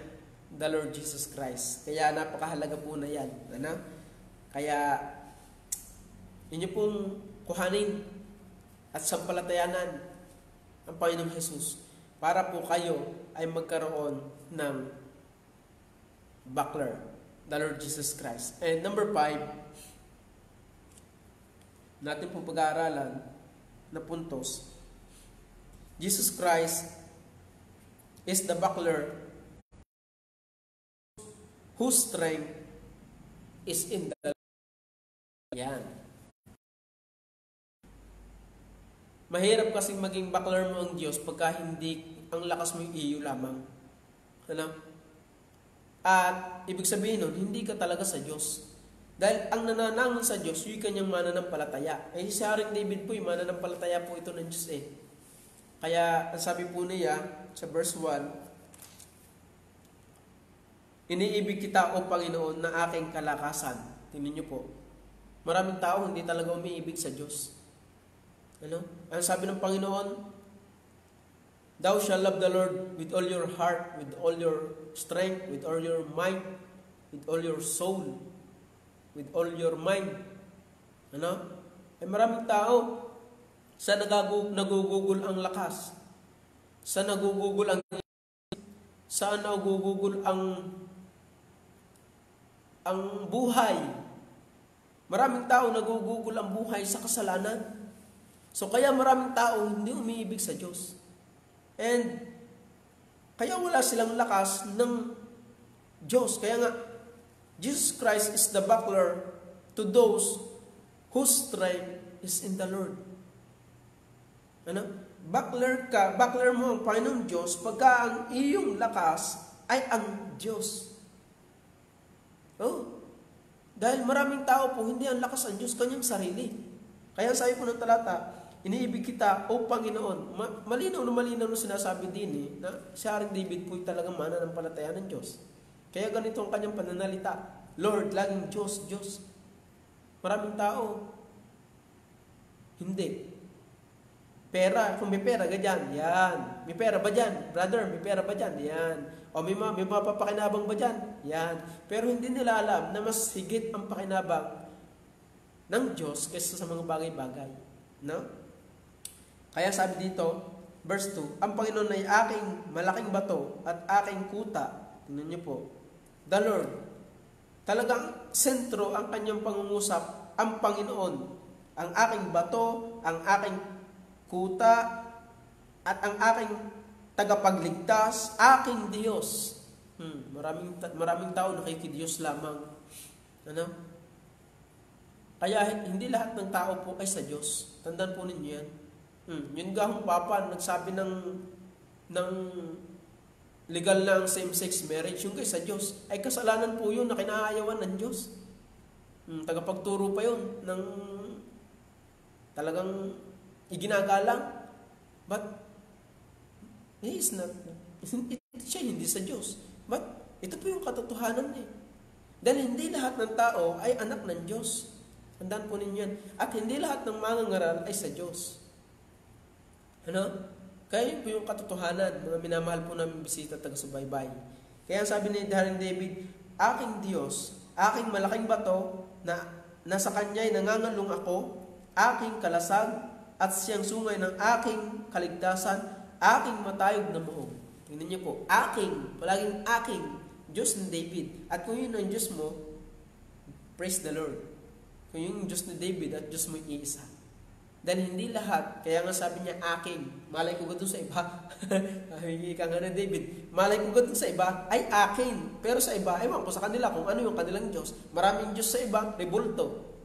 The Lord Jesus Christ. Kaya napakahalaga po na yan. Ano? Kaya, inyo pong kuhanin at sampalatayanan ang Panginoong Jesus para po kayo ay magkaroon ng buckler, the Lord Jesus Christ. And number 5, natin pong pag-aaralan na puntos, Jesus Christ is the buckler whose strength is in the yan. Mahirap kasing maging buckler mo ang Diyos pagka hindi ang lakas mo yung iyo lamang. Ano? At ibig sabihin nun, hindi ka talaga sa Diyos. Dahil ang nananangon sa Diyos, yung kanyang mananampalataya. Eh si Haring David po, yung mananampalataya po ito ng Diyos eh. Kaya ang sabi po niya sa verse 1, iniibig kita o Panginoon na aking kalakasan. Tingnan niyo po. Maraming tao hindi talaga umiibig sa Diyos. Ano? Ang sabi ng Panginoon, thou shall love the Lord with all your heart, with all your strength, with all your mind, with all your soul, with all your mind. Ano? Ay maraming tao sa nagugugol ang lakas, sa nagugugol ang saan nagugugol ang buhay. Maraming tao nagugugol ang buhay sa kasalanan. So kaya maraming tao hindi umiibig sa Diyos. And kaya wala silang lakas ng Diyos. Kaya nga, Jesus Christ is the buckler to those whose strength is in the Lord. Ano? Buckler mo ang Panginoong Diyos pagka ang iyong lakas ay ang Diyos. Oh. Dahil maraming tao po, hindi ang lakas ang Diyos, kanyang sarili. Kaya sabi po ng talata, iniibig kita, O Panginoon. Malinaw na sinasabi din na si Haring David po talagang mananampalataya ng Diyos. Kaya ganito ang kanyang pananalita. Lord, laging Diyos, Diyos. Maraming tao, hindi. Pera, kung may pera, ganyan, yan. May pera ba dyan? Brother, may pera ba dyan? Yan. O may mapapakinabang ba dyan? Yan. Pero hindi nila alam na mas higit ang pakinabang ng Diyos kaysa sa mga bagay-bagay. No? Kaya sabi dito, verse 2, ang Panginoon ay aking malaking bato at aking kuta. Tingnan niyo po. The Lord. Talagang sentro ang kanyang pangungusap, ang Panginoon. Ang aking bato, ang aking kuta, at ang aking tagapagligtas, aking Diyos. Maraming tao nakikidiyos lamang. Ano? Kaya hindi lahat ng tao po ay sa Diyos. Tandaan po ninyo yan. Yun gahong papa, nagsabi ng legal na ang same-sex marriage, yung kay sa Diyos, ay kasalanan po yun na kinaayawan ng Diyos. Tagapagturo pa yun ng talagang iginagalang. But he is not, siya hindi sa Diyos. But ito po yung katotohanan eh. Dahil hindi lahat ng tao ay anak ng Diyos. Tandaan po ninyo yan. At hindi lahat ng mangangaral ay sa Diyos. Ano? Kaya yun po yung katotohanan, mga minamahal po namin bisita taga-subaybay. Kaya sabi ni Haring David, aking Diyos, aking malaking bato, na nasa kanya'y nangangalong ako, aking kalasag, at siyang sungay ng aking kaligtasan, aking matayog na muong. Tingnan niyo po, aking, palaging aking, Diyos ni David. At kung yun ang Diyos mo, praise the Lord. Kung yung Diyos ni David at Diyos mo iisa. Dahil hindi lahat, kaya nga sabi niya aking, malay ko doon sa iba. Hingi ka nga na David, malay ko doon sa iba, ay akin. Pero sa iba, ewan ko sa kanila kung ano yung kanilang Diyos. Maraming Diyos sa iba, rebulto.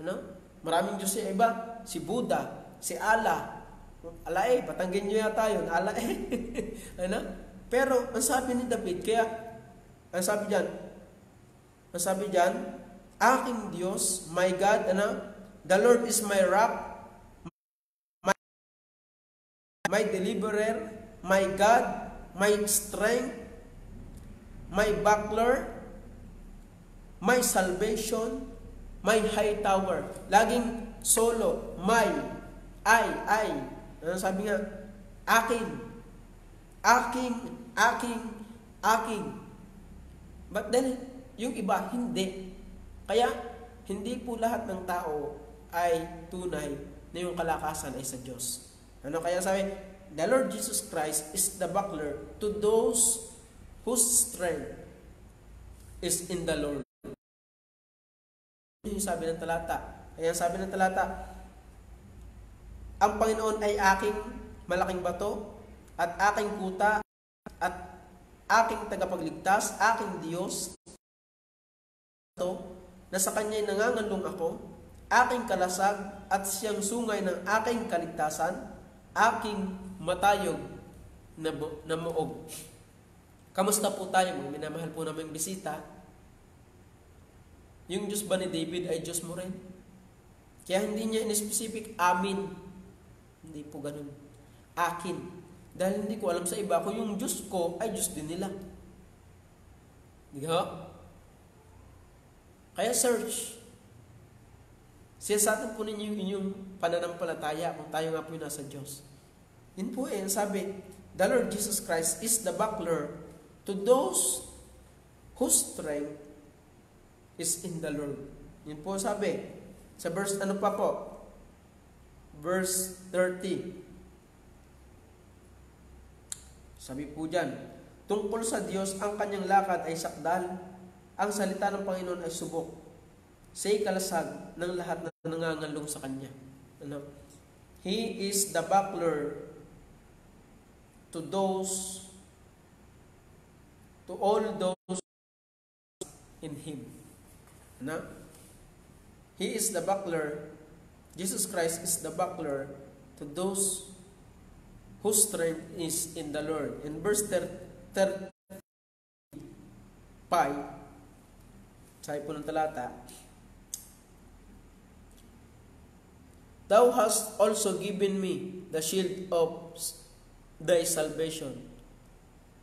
Ano? Maraming Diyos sa iba, si Buddha, si Allah. Allah patanggin nyo yata yun, Allah ano? Pero, ang sabi ni David, kaya, ang sabi dyan, aking Diyos, my God, ano? The Lord is my rock, my deliverer, my God, my strength, my buckler, my salvation, my high tower. Laging solo, my, I. Ano sabi nga? Aking. But then, yung iba, hindi. Kaya, hindi po lahat ng tao ay tunay na yung kalakasan ay sa Diyos. Ano kaya sabi? The Lord Jesus Christ is the buckler to those whose strength is in the Lord. Yung sabi ng talata. Kaya sabi ng talata, ang Panginoon ay aking malaking bato at aking kuta at aking tagapagligtas, aking Diyos, na sa Kanya'y nangangalong ako, aking kalasag at siyang sungay ng aking kaligtasan, aking matayog na muog. Kamusta po tayo, mga minamahal po naming bisita? Yung Diyos ba ni David ay Diyos mo rin? Kaya hindi niya in-specific, amin. Hindi po ganun. Akin. Dahil hindi ko alam sa iba kung yung Diyos ko ay Diyos din nila. Di ba? Kaya search. Siya sa atin po ninyo yung inyong pananampalataya kung tayo nga po yung nasa Diyos. Yun po sabi, the Lord Jesus Christ is the buckler to those whose strength is in the Lord. Yun po sabi. Sa verse ano pa po? Verse 30. Sabi po dyan, tungkol sa Diyos, ang kanyang lakad ay sakdal, ang salita ng Panginoon ay subok. Siya'y kalasag ng lahat na nangangalong sa kanya. Ano? He is the buckler to all those in Him. Ano? He is the buckler, Jesus Christ is the buckler to those whose strength is in the Lord. In verse 35, sabi po ng talata, Thou hast also given me the shield of thy salvation,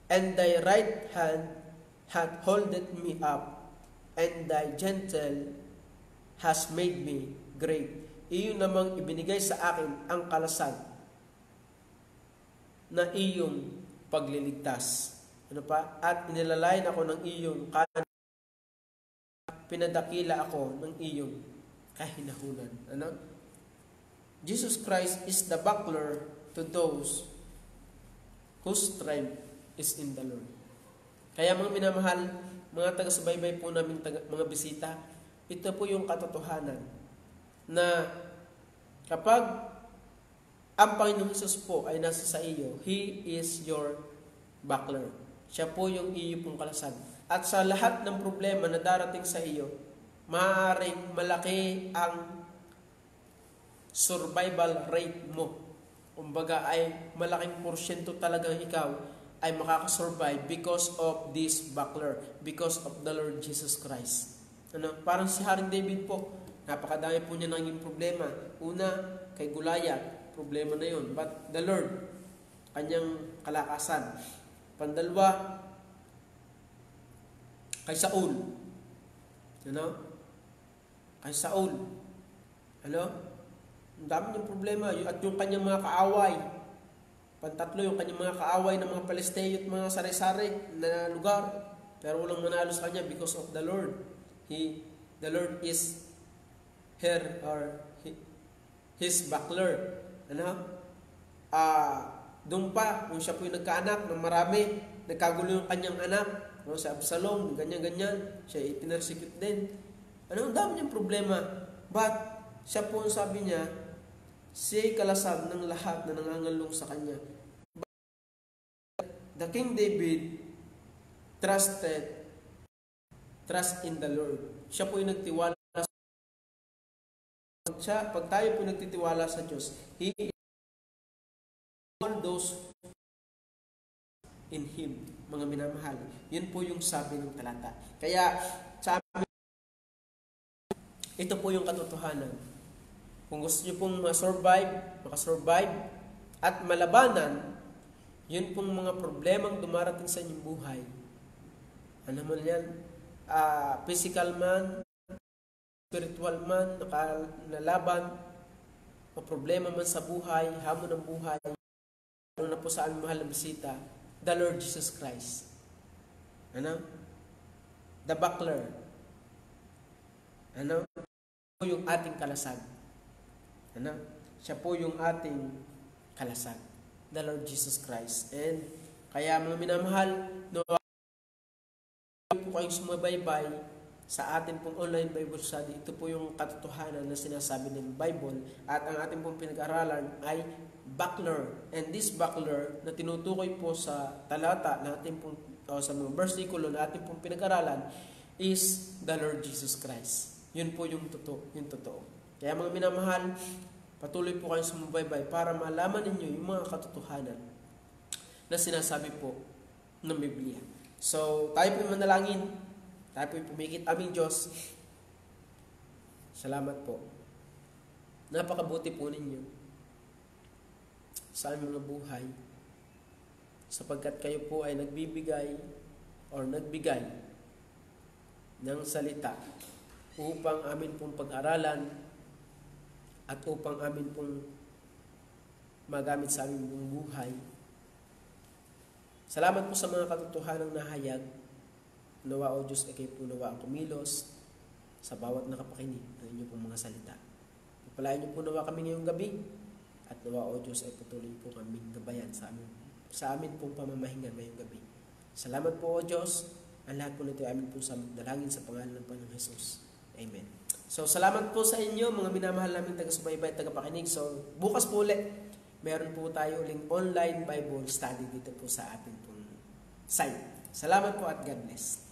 and thy right hand hath holdeth me up, and thy gentle has made me great. Iyon namang ibinigay sa akin ang kalasag na iyong pagliligtas. Ano pa? At inilalayan ako ng iyong kanan, pinadakila ako ng iyong kahinahunan. Ano? Jesus Christ is the buckler to those whose strength is in the Lord. Kaya mga minamahal, mga taga-subaybay po namin mga bisita, ito po yung katotohanan na kapag ang Panginoong Hesus po ay nasa sa iyo, He is your buckler. Siya po yung iyo pong kalasag. At sa lahat ng problema na darating sa iyo, maaaring malaki ang survival rate mo. Kumbaga ay malaking porsyento talagang ikaw ay makakasurvive because of this buckler, because of the Lord Jesus Christ. Ano? Parang si Haring David po, napakadami po niya naging problema. Una, kay Goliath, problema na yun. But the Lord, kanyang kalakasan. Pandalwa, kay Saul. Ano? Kay Saul. Ano? Ang dami niyang problema. At yung kanyang mga kaaway. Pantatlo, yung kanyang mga kaaway ng mga Palesteo at mga sari-sari na lugar. Pero walang manalo sa kanya because of the Lord. The Lord is His buckler. Ano? Doon pa, kung siya po yung nagkaanak ng marami, nagkagulo yung kanyang anak, no, si Absalom, ganyan-ganyan, siya ipinersecute din. Ano? Ang dami niyang problema. But, siya po ang sabi niya, siya'y kalasag ng lahat na nangangalong sa kanya. But, the King David trust in the Lord. Siya po yung nagtiwala pag tayo po nagtitiwala sa Diyos, He is all those in Him, mga minamahal. Yun po yung sabi ng talata. Kaya, sabi, ito po yung katotohanan Kung gusto nyo pong makasurvive at malabanan, yun pong mga problemang dumarating sa inyong buhay. Ano man yan? Physical man, spiritual man, nalaban, o problema man sa buhay, hamon ng buhay, ano na po sa aming mahal na bisita, the Lord Jesus Christ. Ano? The buckler. Ano? Siya po yung ating kalasag. Ano? Siya po yung ating kalasag. The Lord Jesus Christ. And kaya mga minamahal, po kayong sumabaybay sa atin pong online Bible study. Ito po yung katotohanan na sinasabi ng Bible, at ang ating pong pinag-aralan ay buckler. And this buckler na tinutukoy po sa talata na ating pong, o sa mga versikulo na ating pong pinag-aralan is the Lord Jesus Christ. Yun po yung totoo. Kaya mga minamahal, patuloy po kayong sumubaybay para malaman ninyo yung mga katotohanan na sinasabi po ng Biblia. So, tayo po manalangin. Tayo po pumikit aming Diyos. Salamat po. Napakabuti po ninyo sa aming mga buhay, sapagkat kayo po ay nagbibigay or nagbigay ng salita upang amin pong pag-aralan at upang amin pong magamit sa aming buong buhay. Salamat po sa mga katotohanang nahayag. Nawa o Diyos, kayo po nawa ang kumilos sa bawat nakapakinig ng inyong pong mga salita. Pagpalain niyo po nawa kami ngayong gabi, at nawa o Diyos ay patuloy po kaming gabayan sa amin pong pamamahinga ngayong gabi. Salamat po o Diyos. Ang lahat po nito ay amin po sa dalangin sa pangalan ng Panginoong Jesus. Amen. So, salamat po sa inyo, mga minamahal namin taga-subaybay at taga-pakinig. So, bukas po ulit, meron po tayo uling online Bible study dito po sa ating pong site. Salamat po at God bless.